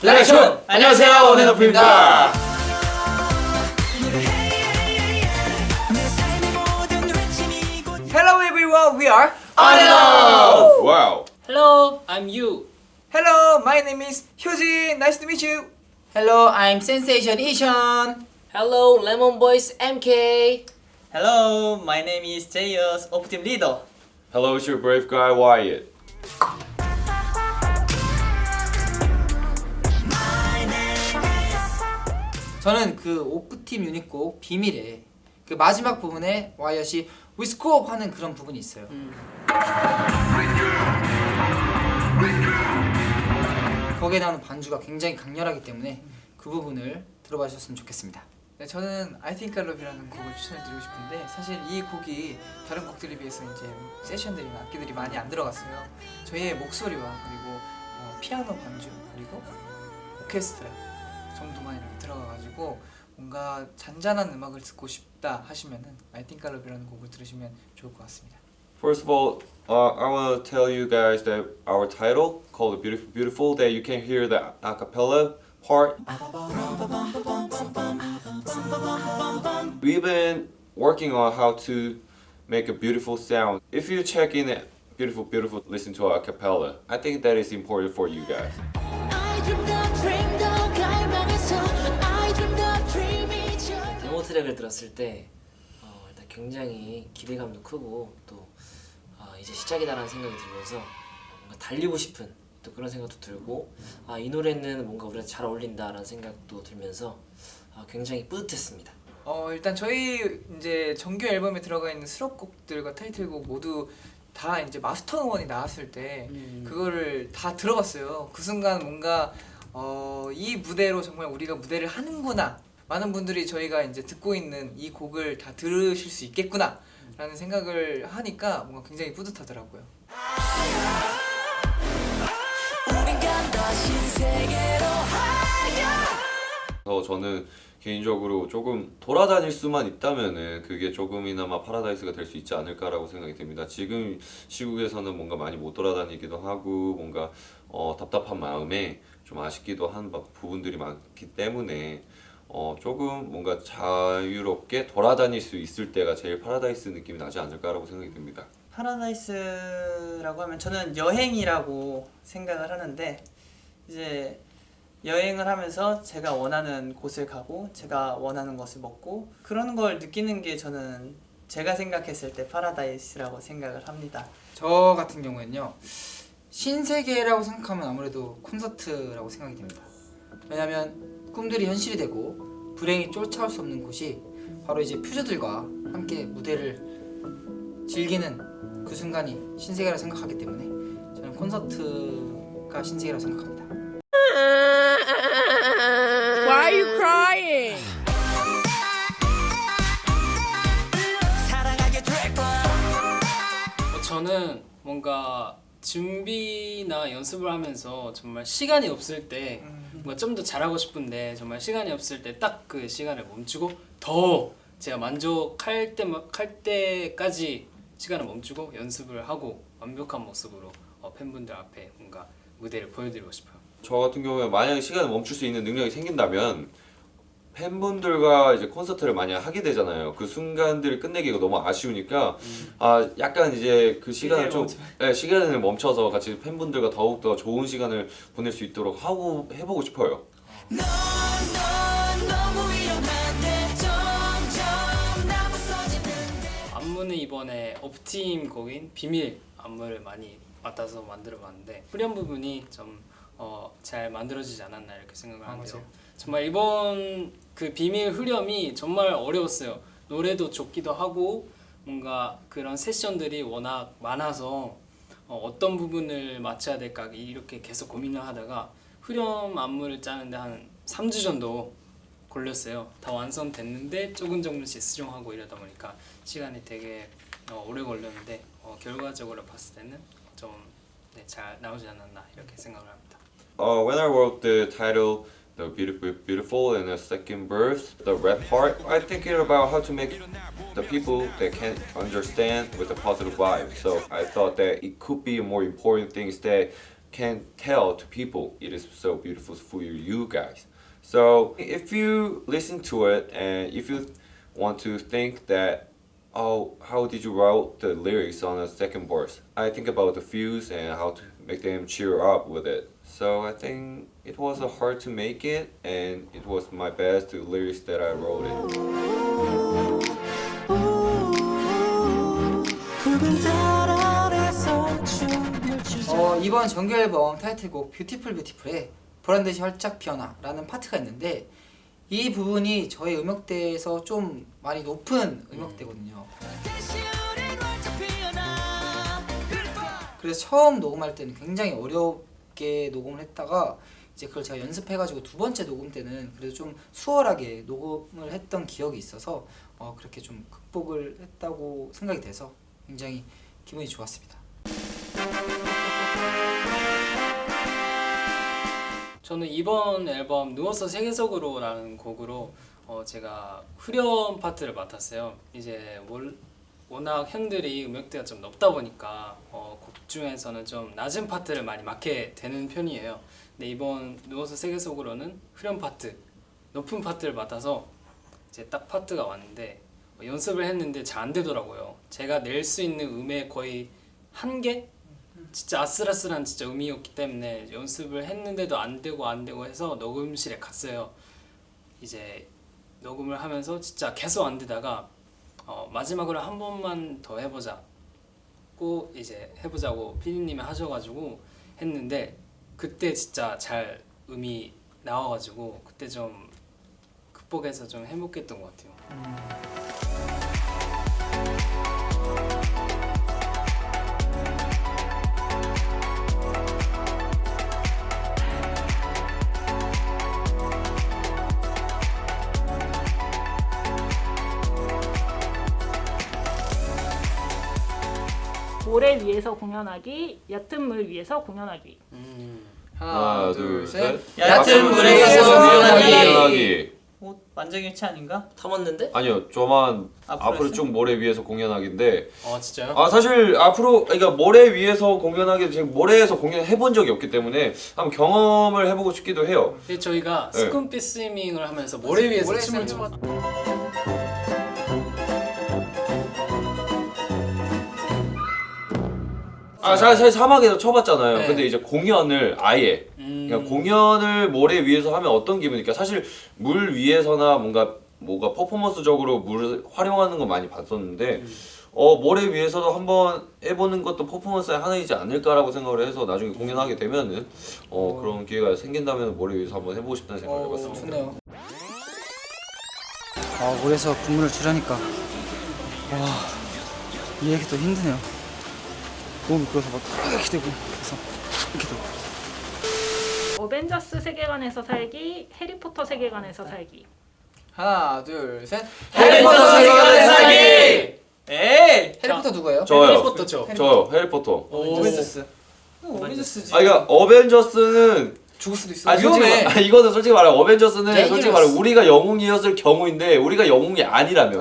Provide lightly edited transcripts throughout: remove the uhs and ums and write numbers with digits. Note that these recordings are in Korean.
라이션! 안녕하세요, 온앤오프입니다. Hello everyone, we are 온앤오프! 와우. Hello, I'm you. Hello, my name is Hyojin. Nice to meet you. Hello, I'm Sensation Ishan. Hello, Lemon Boys MK. Hello, my name is Jayus, Optim Leader. Hello, it's your brave guy, Wyatt. 저는 그 오프팀 유닛곡 비밀의 그 마지막 부분에 와이엇이 위스코업 하는 그런 부분이 있어요. 거기에 나오는 반주가 굉장히 강렬하기 때문에 그 부분을 들어봐 주셨으면 좋겠습니다. 네, 저는 I Think I Love이라는 곡을 추천해드리고 싶은데 사실 이 곡이 다른 곡들에 비해서 이제 세션들이나 악기들이 많이 안 들어갔어요. 저희의 목소리와 그리고 피아노 반주 그리고 오케스트라 정도만 이렇게 들어가가지고 뭔가 잔잔한 음악을 듣고 싶다 하시면은 I Think I Love이라는 곡을 들으시면 좋을 것 같습니다. First of all, I want to tell you guys that our title, called Beautiful Beautiful, that you can hear the a cappella part. We've been working on how to make a beautiful sound. If you check in it, Beautiful Beautiful, listen to a cappella. I think that is important for you guys. 데모 트랙을 들었을 때 일단 굉장히 기대감도 크고 또 이제 시작이다라는 생각이 들면서 뭔가 달리고 싶은 또 그런 생각도 들고 이 노래는 뭔가 우리한테 잘 어울린다라는 생각도 들면서 굉장히 뿌듯했습니다. 일단 저희 이제 정규 앨범에 들어가 있는 수록곡들과 타이틀곡 모두 다 이제 마스터 음원이 나왔을 때 그거를 다 들어봤어요. 그 순간 뭔가 이 무대로 정말 우리가 무대를 하는구나. 많은 분들이 저희가 이제 듣고 있는 이 곡을 다 들으실 수 있겠구나 라는 생각을 하니까 뭔가 굉장히 뿌듯하더라고요. 저는 개인적으로 조금 돌아다닐 수만 있다면은 그게 조금이나마 파라다이스가 될 수 있지 않을까라고 생각이 듭니다. 지금 시국에서는 뭔가 많이 못 돌아다니기도 하고 뭔가 답답한 마음에 좀 아쉽기도 한 부분들이 많기 때문에 조금 뭔가 자유롭게 돌아다닐 수 있을 때가 제일 파라다이스 느낌이 나지 않을까라고 생각이 듭니다. 파라다이스라고 하면 저는 여행이라고 생각을 하는데 이제 여행을 하면서 제가 원하는 곳을 가고 제가 원하는 것을 먹고 그런 걸 느끼는 게 저는 제가 생각했을 때 파라다이스라고 생각을 합니다. 저 같은 경우에는요, 신세계라고 생각하면 아무래도 콘서트라고 생각이 됩니다. 왜냐면 꿈들이 현실이 되고 불행이 쫓아올 수 없는 곳이 바로 이제 퓨저들과 함께 무대를 즐기는 그 순간이 신세계라고 생각하기 때문에 저는 콘서트가 신세계라고 생각합니다. Why are you crying? 저는 뭔가 준비나 연습을 하면서 정말 시간이 없을 때 뭔가 좀 더 잘하고 싶은데 정말 시간이 없을 때 딱 그 시간을 멈추고 더 제가 만족할 때까지 시간을 멈추고 연습을 하고 완벽한 모습으로 팬분들 앞에 뭔가 무대를 보여드리고 싶어요. 저 같은 경우에 만약에 시간을 멈출 수 있는 능력이 생긴다면 팬분들과 이제 콘서트를 만약 하게 되잖아요. 그 순간들을 끝내기가 너무 아쉬우니까 약간 이제 그 시간을 좀 시간을 멈춰서 같이 팬분들과 더욱 더 좋은 시간을 보낼 수 있도록 하고 해보고 싶어요. 안무는 이번에 업팀 곡인 비밀 안무를 많이 맡아서 만들어봤는데 후렴 부분이 좀 잘 만들어지지 않았나 이렇게 생각을 하는데요. 맞아요. 정말 이번 그 비밀 후렴이 정말 어려웠어요. 노래도 좋기도 하고 뭔가 그런 세션들이 워낙 많아서 어떤 부분을 맞춰야 될까 이렇게 계속 고민을 하다가 후렴 안무를 짜는데 한 3주 정도 걸렸어요. 다 완성됐는데 조금씩 수정하고 이러다 보니까 시간이 되게 오래 걸렸는데 결과적으로 봤을 때는 좀 잘 나오지 않았나 이렇게 생각을 합니다. When I wrote the title the beautiful and the second birth, the rap part. I thinking about how to make the people that can understand with a positive vibe. So I thought that it could be more important things that can tell to people it is so beautiful for you guys. So if you listen to it and if you want to think that, oh, how did you write the lyrics on the second verse? I think about the fuse and how to make them cheer up with it. So I think it was hard to make it, and it was my best the lyrics that I wrote it. 이번 정규 앨범 타이틀곡 뷰티풀 뷰티풀에 보란듯이 활짝 피어나라는 파트가 있는데 이 부분이 저희 음역대에서 좀 많이 높은 음역대거든요. 그래서 처음 녹음할 때는 굉장히 어렵게 녹음을 했다가 이제 그걸 제가 연습해가지고 두 번째 녹음 때는 그래도 좀 수월하게 녹음을 했던 기억이 있어서 그렇게 좀 극복을 했다고 생각이 돼서 굉장히 기분이 좋았습니다. 저는 이번 앨범 누워서 세계적으로라는 곡으로 제가 후렴 파트를 맡았어요. 이제 워낙 현들이 음역대가 좀 높다 보니까 곡 중에서는 좀 낮은 파트를 많이 맡게 되는 편이에요. 근데 이번 누워서 세계적으로는 후렴 파트, 높은 파트를 맡아서 이제 딱 파트가 왔는데 연습을 했는데 잘 안 되더라고요. 제가 낼 수 있는 음의 거의 한계? 진짜 아슬아슬한 진짜 음이었기 때문에 연습을 했는데도 안 되고 해서 녹음실에 갔어요. 이제 녹음을 하면서 진짜 계속 안 되다가 마지막으로 한 번만 더 해보자고 이제 해보자고 피디님이 하셔가지고 했는데 그때 진짜 잘 음이 나와가지고 그때 좀 극복해서 좀 행복했던 것 같아요. 모래 위에서 공연하기, 얕은 물 위에서 공연하기. 하나, 둘, 셋. 얕은 물에서 공연하기. 만장일치 아닌가? 다 맞는데? 아니요, 저만 앞으로 했어요? 쭉 모래 위에서 공연하기인데. 진짜요? 사실 앞으로 그러니까 모래 위에서 공연하기 지금 모래에서 공연해 본 적이 없기 때문에 한번 경험을 해보고 싶기도 해요. 근데 저희가 네. 스쿤피 스위밍을 하면서 모래 위에서 모래에서 춤을 춤을 춰. 사실 사막에서 쳐봤잖아요. 네. 근데 이제 공연을 아예 그러니까 공연을 모래 위에서 하면 어떤 기분일까? 사실 물 위에서나 뭔가 퍼포먼스적으로 물을 활용하는 거 많이 봤었는데 모래 위에서도 한번 해보는 것도 퍼포먼스의 하나이지 않을까라고 생각을 해서 나중에 공연하게 되면은 그런 기회가 생긴다면 모래 위에서 한번 해보고 싶다는 생각을 해봤습니다. 좋네요. 물에서 국물을 주려니까 이해하기 또 힘드네요. 너무 미끄러서 막 이렇게 되고 그래서 이렇게 되고. 어벤져스 세계관에서 살기, 해리포터 세계관에서 살기. 하나 둘 셋. 해리포터 세계관에 살기! 에이! 해리포터 누구예요? 저요. 해리포터 저요. 해리포터. 오벤져스. 오벤져스지. 그러니까 어벤져스는 죽을 수도 있어. 위험해. 이거는 솔직히 말해 어벤져스는 네, 솔직히 말해 우리가 영웅이었을 경우인데 우리가 영웅이 아니라면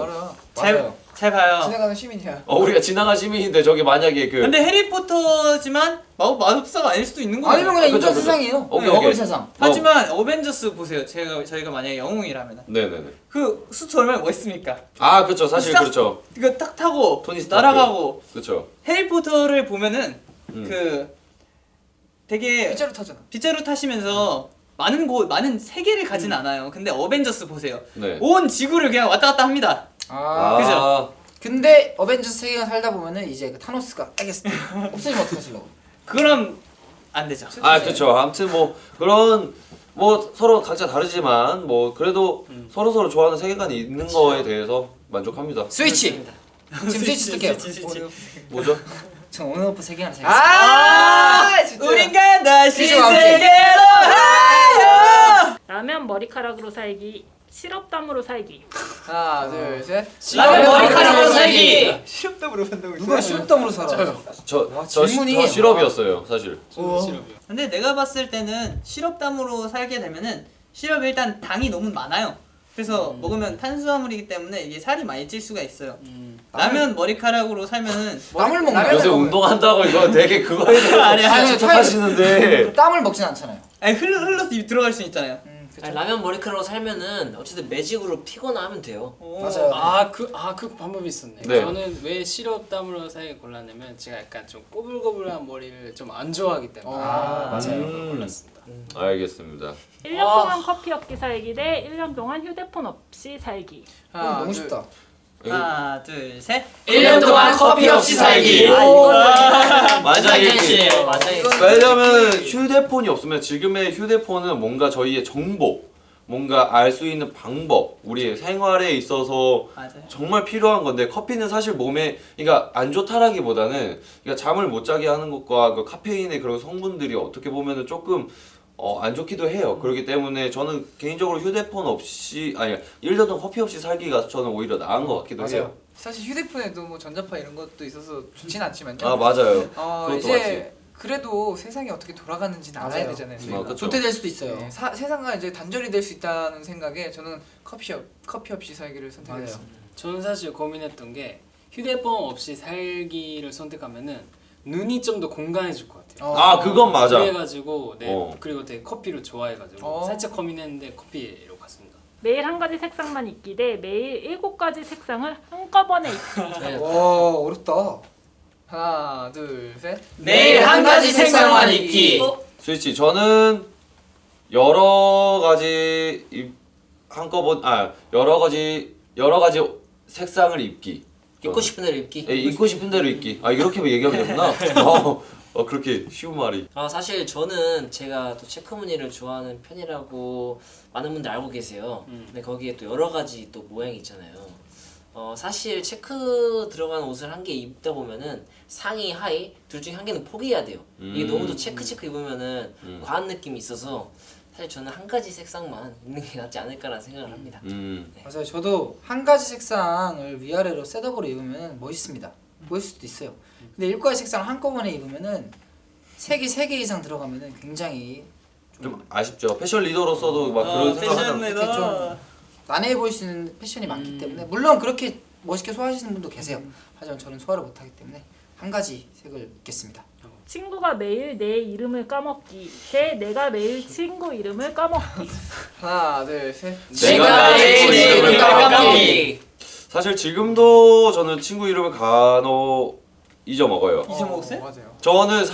알아. 잘 봐요. 지나가는 시민이야. 우리가 지나간 시민인데 저기 만약에 근데 해리포터지만 마법사가 아닐 수도 있는 거예요. 아니면 그냥 그쵸, 인간 그쵸. 세상이에요. 오케이, 어글 오케이. 세상. 하지만 어벤져스 보세요. 저희가 만약에 영웅이라면 네네네. 그 수트 얼마나 멋있습니까? 그렇죠. 사실 싹- 그렇죠. 이거 딱 타고 토니 스타크. 날아가고 그렇죠. 해리포터를 보면은 그 되게 빗자루 타잖아. 빗자루 타시면서 많은 세계를 가진 않아요. 근데 어벤져스 보세요. 네. 온 지구를 그냥 왔다 갔다 합니다. 그죠? 근데 어벤져스 세계관 살다 보면은 이제 그 타노스가 알겠을 때 없어지면 어떡하시려고? 그럼 안 되죠. 그렇죠. 아무튼 뭐 그런 서로 각자 다르지만 그래도 서로 좋아하는 세계관이 있는 거에 대해서 만족합니다. 스위치. 지금 스위치 쓸게요. 뭐죠? 전 온오프 세계관 살겠습니다. 진짜. 우리가 다시 시즌 함께. 세계로 하여. 라면 머리카락으로 살기, 시럽담으로 살기. 하나 둘 셋. 라면 머리카락으로 살기. 시럽담으로 산다고. 누가 시럽담으로 살아? 저 질문이- 시럽이었어요, 사실. 싫어요. 근데 내가 봤을 때는 시럽담으로 살게 되면은 시럽이 일단 당이 너무 많아요. 그래서 먹으면 탄수화물이기 때문에 이게 살이 많이 찔 수가 있어요. 라면 머리카락으로 살면은 땀을 먹나요? 라면을 요새 먹어요. 운동한다고 이거 되게 그거에 대해서 아니, 아니, 집착하시는데 땀을 먹진 않잖아요. 아니 흘러서 입 들어갈 수 있잖아요. 그쵸. 아니, 라면 머리카락으로 살면은 어쨌든 매직으로 피거나 하면 돼요. 맞아요. 그 방법이 있었네. 네. 저는 왜 시럽 땀으로 살기 골랐냐면 제가 약간 좀 꼬불꼬불한 머리를 좀 안 좋아하기 때문에 맞아요. 그걸 골랐습니다. 알겠습니다. 1년 동안 커피 없이 살기 대 1년 동안 휴대폰 없이 살기. 이건 너무 쉽다. 하나, 둘, 셋. 1년 동안 커피 없이 살기. 만장일치. 만장일치. 왜냐면 휴대폰이 없으면 지금의 휴대폰은 뭔가 저희의 정보, 뭔가 알 수 있는 방법, 우리의 생활에 있어서 맞아요. 정말 필요한 건데 커피는 사실 몸에 그러니까 안 좋다라기보다는 그러니까 잠을 못 자게 하는 것과 그 카페인의 그런 성분들이 어떻게 보면은 조금 안 좋기도 해요. 그렇기 때문에 저는 개인적으로 휴대폰 없이 아니 1년 동안 커피 없이 살기가 저는 오히려 나은 것 같기도 맞아요. 해요. 사실 휴대폰에도 뭐 전자파 이런 것도 있어서 좋진 않지만요. 아 맞아요. 그것도 이제 그래도 세상이 어떻게 돌아가는지는 알아야 맞아요. 되잖아요. 맞지. 저희가. 그쵸. 조퇴될 수도 있어요. 네, 세상과 이제 단절이 될 수 있다는 생각에 저는 커피 없이 살기를 선택했습니다. 저는 사실 고민했던 게 휴대폰 없이 살기를 선택하면은 눈이 좀 더 건강해질 것 같아요. 아 그건 맞아. 그래가지고 어. 그리고 되게 커피를 좋아해가지고 어. 살짝 고민했는데 커피로 갔습니다. 매일 한 가지 색상만 입기 대 매일 7가지 색상을 한꺼번에 입기. 와 어렵다. 하나, 둘, 셋. 매일 한 가지 색상만 입기. 스위치 저는 여러 가지 여러 가지 색상을 입기. 입고 싶은 대로 입기. 예, 입고 싶은 대로 입기. 아 이렇게 얘기하면 되구나. 그렇게 쉬운 말이. 사실 저는 제가 또 체크 무늬를 좋아하는 편이라고 많은 분들 알고 계세요. 근데 거기에 또 여러 가지 또 모양이 있잖아요. 사실 체크 들어간 옷을 한 개 입다 보면은 상의, 하의 둘 중에 한 개는 포기해야 돼요. 이게 너무 또 체크 입으면은 과한 느낌이 있어서 사실 저는 한 가지 색상만 입는 게 낫지 않을까라는 생각을 합니다. 맞아요. 저도 한 가지 색상을 위아래로 셋업으로 입으면 멋있습니다. 멋있을 수도 있어요. 근데 7가지 색상을 한꺼번에 입으면은 색이 3개 이상 들어가면은 굉장히 좀 아쉽죠. 패션 리더로서도 막 그런 생각하잖아요. 이렇게 좀 난해해 보일 수 있는 패션이 많기 때문에 물론 그렇게 멋있게 소화하시는 분도 계세요. 하지만 저는 소화를 못하기 때문에 한 가지 색을 입겠습니다. 친구가 매일 내 이름을 까먹기 대 내가 매일 친구 이름을 까먹기. 하나, 둘, 셋. 내가 매일 친구 내 이름을 까먹기. 사실 지금도 저는 친구 이름을 간혹 잊어먹어요. 잊어먹었어요? 맞아요. 저는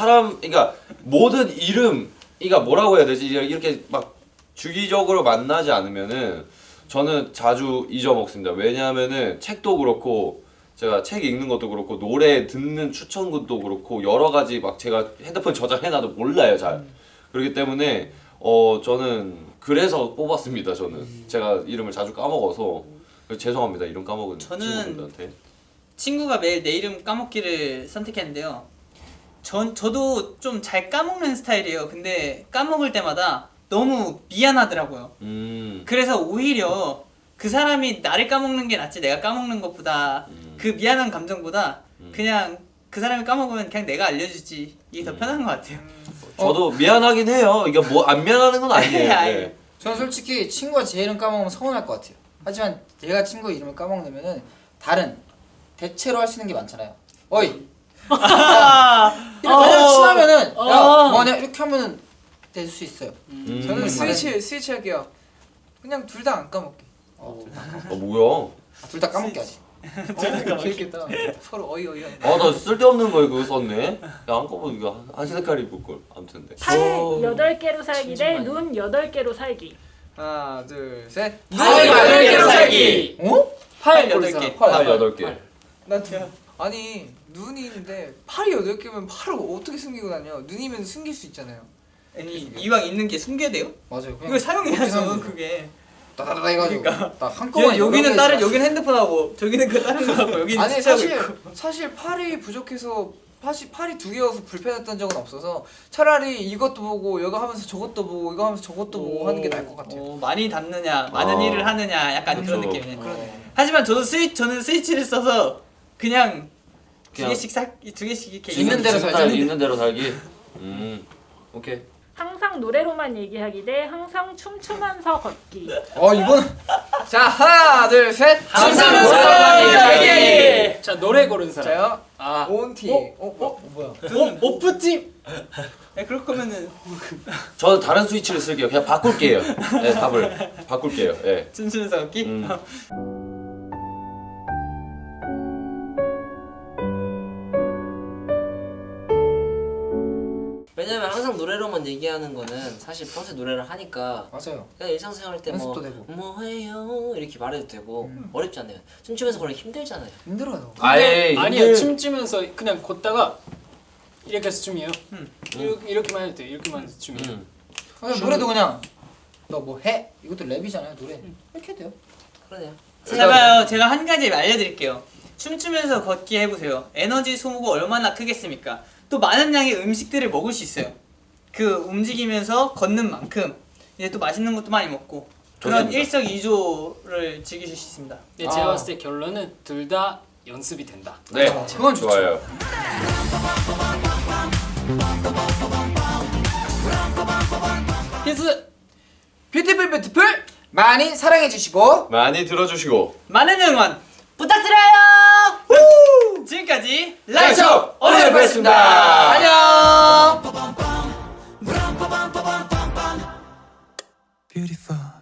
그러니까 모든 이름, 그러니까 뭐라고 해야 되지? 이렇게 막 주기적으로 만나지 않으면은 저는 자주 잊어먹습니다. 왜냐하면은 책도 그렇고 제가 책 읽는 것도 그렇고 노래 듣는 추천곡도 그렇고 여러 가지 막 제가 핸드폰 저장해놔도 몰라요 잘. 그렇기 때문에 저는 그래서 뽑았습니다. 저는 제가 이름을 자주 까먹어서 죄송합니다. 이름 까먹은 저는 친구분들한테. 친구가 매일 내 이름 까먹기를 선택했는데요. 저도 좀 잘 까먹는 스타일이에요. 근데 까먹을 때마다 너무 미안하더라고요. 그래서 오히려 그 사람이 나를 까먹는 게 낫지 내가 까먹는 것보다 그 미안한 감정보다 그냥 그 사람이 까먹으면 그냥 내가 알려주지 이게 더 편한 것 같아요. 저도 미안하긴 해요. 이게 뭐 안 미안하는 건 아니에요. 아니. 네. 저는 솔직히 친구가 제 이름 까먹으면 서운할 것 같아요. 하지만 제가 친구 이름을 까먹으면은 다른 대체로 할 수 있는 게 많잖아요. 어이. 이렇게 친하면은 야 뭐하냐 이렇게 하면은 될 수 있어요. 저는 음. 스위치 할게요. 그냥 둘 다 안 까먹기. 뭐야? 둘 다 까먹게 하지. 재밌겠다. 서로 어이어이 하는. 나 쓸데없는 거 이거 썼네. 야, 한꺼번에 이거 한 색깔 입을 걸. 아무튼 네. 팔 8개로 살기 대 눈 8개로 살기. 하나, 둘, 셋. 팔 8개로 살기. 어? 팔 8개. 팔 8개. 나 아니 눈이 있는데 팔이 8개면 팔을 어떻게 숨기고 다녀? 눈이면 숨길 수 있잖아요. 아니 이왕 있는 게 숨겨야 돼요? 맞아요. 이거 사용해야죠 그게. 따다다다 해가지고 그러니까. 딱 한꺼번에 여기는 여러 개 여기는 핸드폰하고 저기는 그 다른 거하고 여기는 아니 숫자고 있고. 사실 팔이 부족해서 팔이 2개여서 불편했던 적은 없어서 차라리 이것도 보고 이거 하면서 저것도 보고 이거 하면서 저것도 보고 하는 게 나을 것 같아요. 많이 담느냐 많은 일을 하느냐 약간 그런 그렇죠. 느낌이에요. 그러네. 하지만 저는 스위치를 써서 그냥 두 개씩 이렇게 있는 대로 살자. 있는 대로 살기. 오케이. 항상 항상 노래로만 얘기하기 대 항상 춤추면서 걷기. 이건 자 하나 둘 셋. 춤추면서 얘기하기. 자 노래 고른 사람. 자요. 아 오은티. 뭐야? 오프팀. 네, 그럴 거면은 저는 다른 스위치를 쓸게요. 그냥 바꿀게요. 네, 답을 바꿀게요. 예. 춤추면서 걷기. 왜냐면 항상 노래로만 얘기하는 거는 사실 평소에 노래를 하니까 맞아요. 그냥 일상생활 때 뭐 연습도 되고. 뭐해요 이렇게 말해도 되고 어렵지 않아요. 춤추면서 그러기 힘들잖아요. 힘들어요. 아예 아니요 춤추면서 그냥 걷다가 이렇게 해서 춤이에요. 이렇게만 해도 돼. 이렇게만 해서 춤이에요. 노래도 그냥 너 뭐 해? 이것도 랩이잖아요. 노래 이렇게 해도 돼요. 그러네요. 제가 한 가지 알려드릴게요. 춤추면서 걷기 해보세요. 에너지 소모가 얼마나 크겠습니까? 또 많은 양의 음식들을 먹을 수 있어요. 그 움직이면서 걷는 만큼 이제 또 맛있는 것도 많이 먹고 그런 좋습니다. 일석이조를 즐기실 수 있습니다. 근데 제가 봤을 때 결론은 둘 다 연습이 된다. 네, 그건 좋죠. 좋아요. 필수. 뷰티풀 많이 사랑해 주시고 많이 들어주시고 많은 응원 부탁드려요. 지금까지 라이브 오늘 뵙겠습니다. 안녕. Beautiful.